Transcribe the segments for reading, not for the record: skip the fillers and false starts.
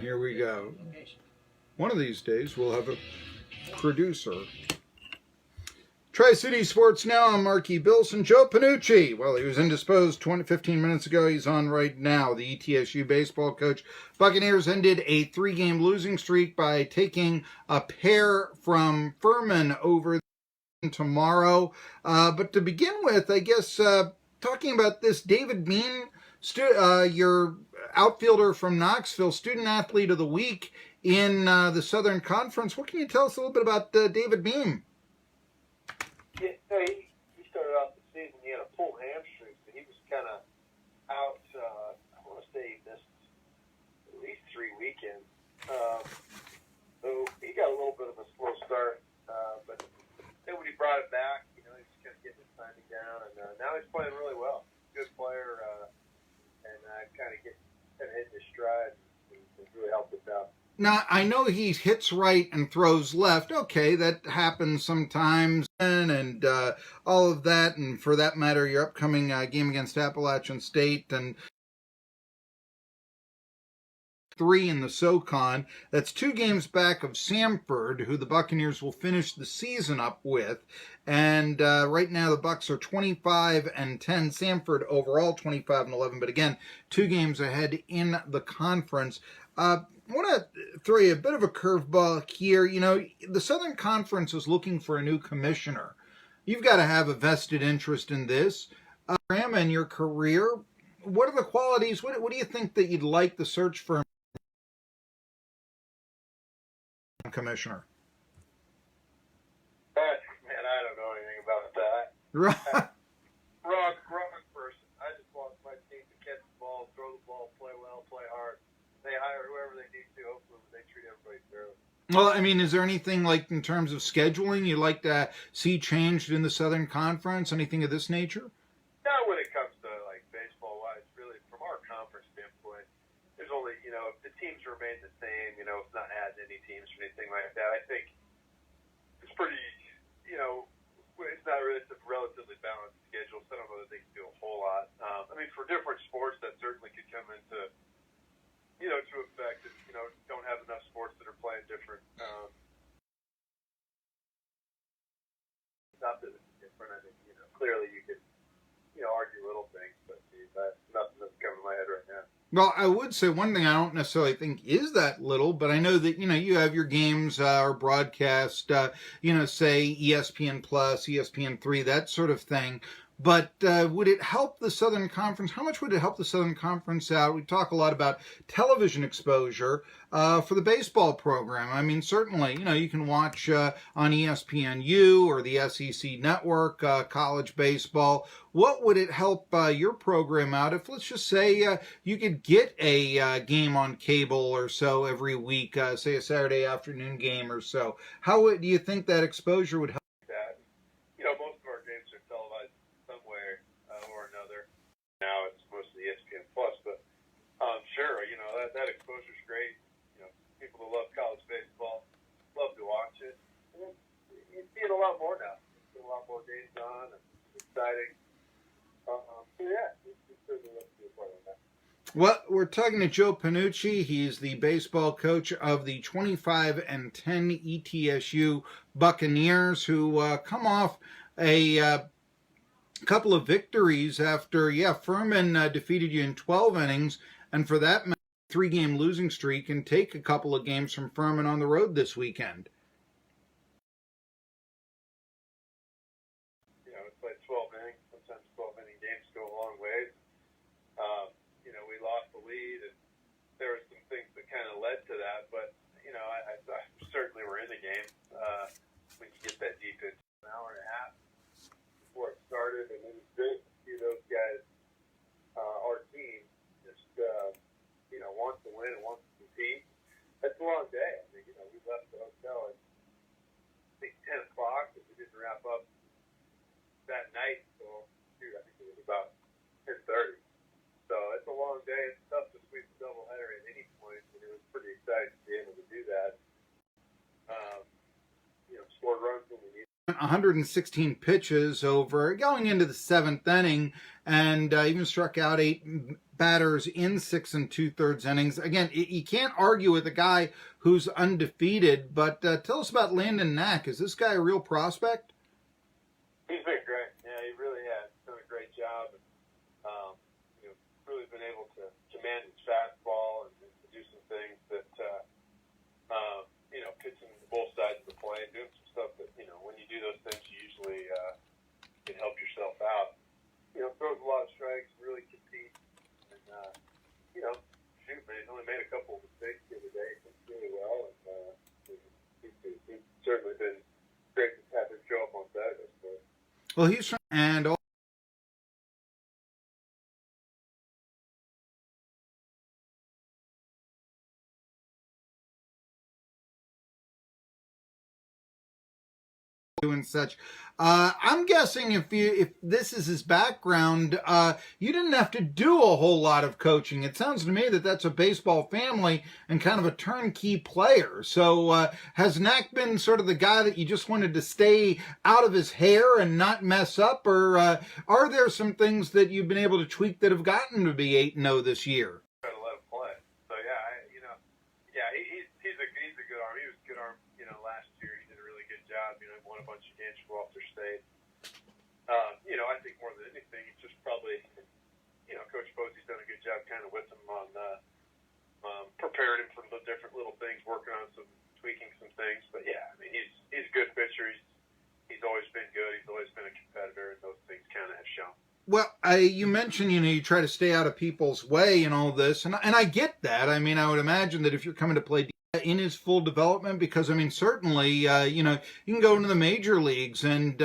Here we go. One of these days we'll have a producer. Tri-City Sports Now, I'm Marky Billson. Joe Pennucci, well, he was indisposed 15 minutes ago. He's on right now. The ETSU baseball coach. Buccaneers ended a 3-game losing streak by taking a pair from Furman over tomorrow. But to begin with, I guess, talking about this, David Bean, your outfielder from Knoxville, Student Athlete of the Week in the Southern Conference. What can you tell us a little bit about David Beam? Yeah, he started off the season, he had a pulled hamstring, so he was kind of out, I want to say he missed at least 3 weekends. So he got a little bit of a slow start, but then when he brought it back, he was kind of getting his timing down, and now he's playing really well. Good player, and kind of hitting his stride and really helped us out. Now, I know he hits right and throws left. Okay, that happens sometimes, and all of that, and for that matter, your upcoming game against Appalachian State and 3 in the SoCon. That's 2 games back of Samford, who the Buccaneers will finish the season up with. And right now the Bucs are 25-10. Samford overall 25-11. But again, 2 games ahead in the conference. I want to throw you a bit of a curveball here. The Southern Conference is looking for a new commissioner. You've got to have a vested interest in this. In your career, what are the qualities? What do you think that you'd like the search firm commissioner? Man, I don't know anything about that. Right. Wrong person. I just want my team to catch the ball, throw the ball, play well, play hard. They hire whoever they need to. Hopefully they treat everybody fairly. Well, I mean, is there anything like in terms of scheduling you'd like to see changed in the Southern Conference? Anything of this nature? Not when it comes to like baseball-wise. Really, from our conference standpoint, there's only if the teams remain the same. It's not adding any teams or anything like that. I think it's pretty. It's not really. It's a relatively balanced schedule, so I don't know that they can do a whole lot. I mean, for different sports, that certainly could come into to effect if, don't have enough sports that are playing different. Not that it's different. I think, clearly you could, argue little things, but nothing that's coming to my head right now. Well, I would say one thing I don't necessarily think is that little, but I know that, you have your games or broadcast, say ESPN Plus, ESPN3, that sort of thing. But would it help the Southern Conference? How much would it help the Southern Conference out? We talk a lot about television exposure for the baseball program. I mean, certainly, you can watch on ESPNU or the SEC Network college baseball. What would it help your program out if, let's just say, you could get a game on cable or so every week, say a Saturday afternoon game or so? How do you think that exposure would help? Most of our games are televised some way or another. Now it's mostly ESPN Plus, but sure, that exposure is great. People who love college baseball love to watch it. And you see it a lot more now. You see a lot more games on, and it's exciting. It's certainly looks to be a part of that. Well, we're talking to Joe Pennucci. He's the baseball coach of the 25-10 ETSU Buccaneers, who come off a couple of victories after, Furman defeated you in 12 innings, and for that matter, 3-game losing streak, and take a couple of games from Furman on the road this weekend. It's like 12 innings. Sometimes 12-inning games go a long ways. We lost the lead, and there were some things that kind of led to that, but, I certainly were in the game when you get that deep into an hour and a half before it started, and it was great to see those guys, our team, just, wants to win and wants to compete. That's a long day. I mean, we left the hotel at, I think, 10 o'clock, and we didn't wrap up that night, so, I think it was about 10:30. So it's a long day. It's tough to squeeze a doubleheader at any point, and it was pretty exciting to be able to do that. Scored runs in we need. 116 pitches over going into the seventh inning, and even struck out 8 batters in 6 2/3 innings. Again, you can't argue with a guy who's undefeated, but tell us about Landon Knack. Is this guy a real prospect? He's been great. Yeah, he really has done a great job. And, really been able to manage his fastball and to do some things that, pitching both sides of the plate, doing some stuff that, when you do those things, you usually can help yourself out. Throws a lot of strikes, really competes. And, shoot, man, he's only made a couple of mistakes the other day. He's really well. And he's certainly been great to have him show up on Saturday. Well, he's and and such. I'm guessing if this is his background, you didn't have to do a whole lot of coaching. It sounds to me that that's a baseball family and kind of a turnkey player. So has Knack been sort of the guy that you just wanted to stay out of his hair and not mess up, or are there some things that you've been able to tweak that have gotten to be 8-0 this year? Try to let him play. So he's a good arm. He was a good arm, last year. He did a really good job. He won a bunch of games for Walter State. I think more than anything, it's just probably, Coach Posey's done a good job kind of with him on preparing him for the different little things, working on tweaking some things. But yeah, I mean, he's a good pitcher. He's always been good. He's always been a competitor, and those things kind of have shown. Well, you mentioned, you try to stay out of people's way and all this, and I get that. I mean, I would imagine that if you're coming to play in his full development, because, I mean, certainly, you can go into the major leagues and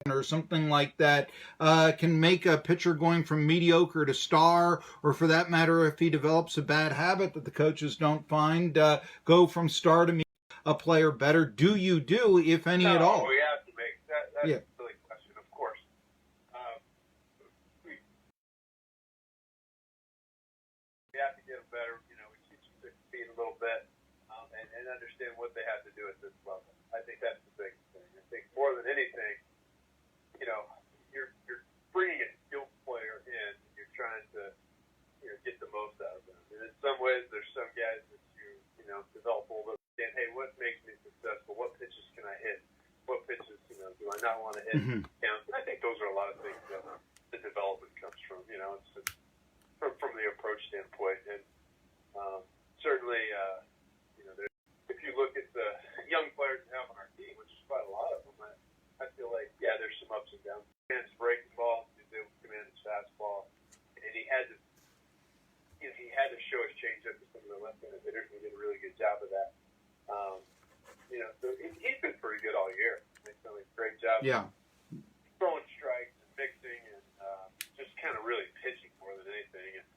or something like that can make a pitcher going from mediocre to star, or for that matter, if he develops a bad habit that the coaches don't find, go from star to a player better. Do you do, if any at all? We have to make that. That's a silly question, of course. We have to get them better. We teach them to compete a little bit and understand what they have to do at this level. I think that's the big thing. I think more than anything, you're bringing a skilled player in. You're trying to, get the most out of them. And in some ways, there's some guys that you develop a little bit. Saying, hey, what makes me successful? What pitches can I hit? What pitches, do I not want to hit? Mm-hmm. I think those are a lot of things that the development comes from. It's from the approach standpoint, and certainly, if you look at the young players we have on our team, which is quite a lot of them, I feel like, there's some ups and downs. His breaking ball, he was able to command his fastball, and he had to show his changeup to some of the left-handed hitters, and he did a really good job of that. So he's been pretty good all year. He's done a great job. Yeah. Throwing strikes and mixing and just kind of really pitching more than anything. And,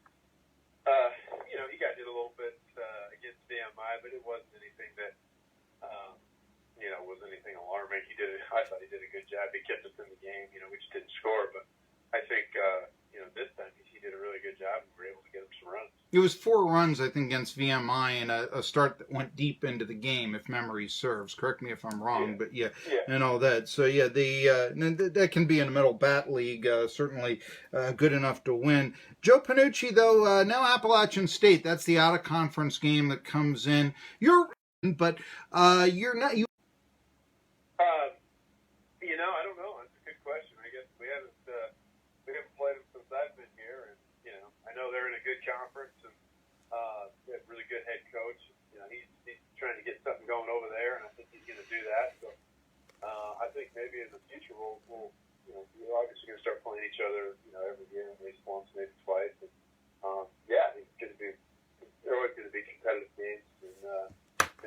he got hit a little bit against VMI, but it wasn't anything that, was anything alarming. I thought he did a good job. He kept us in the game. We just didn't score, but I think, this time he did a really good job and we were able to get him some runs. It was 4 runs, I think, against VMI and a start that went deep into the game, if memory serves. Correct me if I'm wrong, but and all that. So, that can be in a middle bat league, certainly good enough to win. Joe Pennucci, though, now Appalachian State, that's the out-of-conference game that comes in. You're not... I don't know. That's a good question. I guess we haven't played them since I've been here, and I know they're in a good conference, and they have a really good head coach. He's trying to get something going over there, and I think he's going to do that. So I think maybe in the future we're obviously going to start playing each other, every year, at least once, maybe twice. And, they're always going to be competitive games, and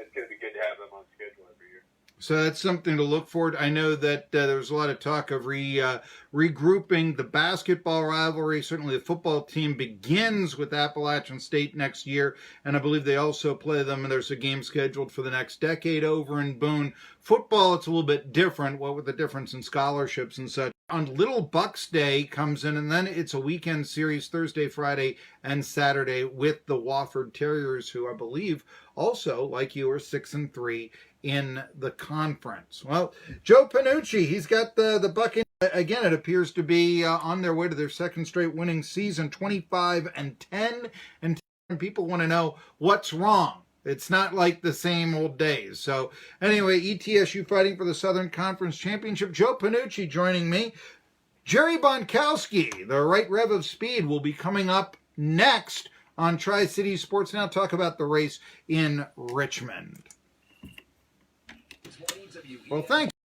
it's going to be good to have them on schedule every year. So that's something to look forward to. I know that there was a lot of talk of regrouping the basketball rivalry. Certainly the football team begins with Appalachian State next year, and I believe they also play them, and there's a game scheduled for the next decade over in Boone. Football, it's a little bit different, what with the difference in scholarships and such. on Little Bucks Day comes in, and then it's a weekend series Thursday, Friday, and Saturday with the Wofford Terriers, who I believe also, like you, are 6-3 in the conference. Well, Joe Pennucci, he's got the Buccaneers. Again, it appears to be on their way to their second straight winning season, 25-10, and people want to know what's wrong. It's not like the same old days. So anyway, ETSU fighting for the Southern Conference Championship. Joe Pennucci joining me. Jerry Bonkowski, the right rev of speed, will be coming up next on Tri-City Sports Now. Talk about the race in Richmond. Well, thank you.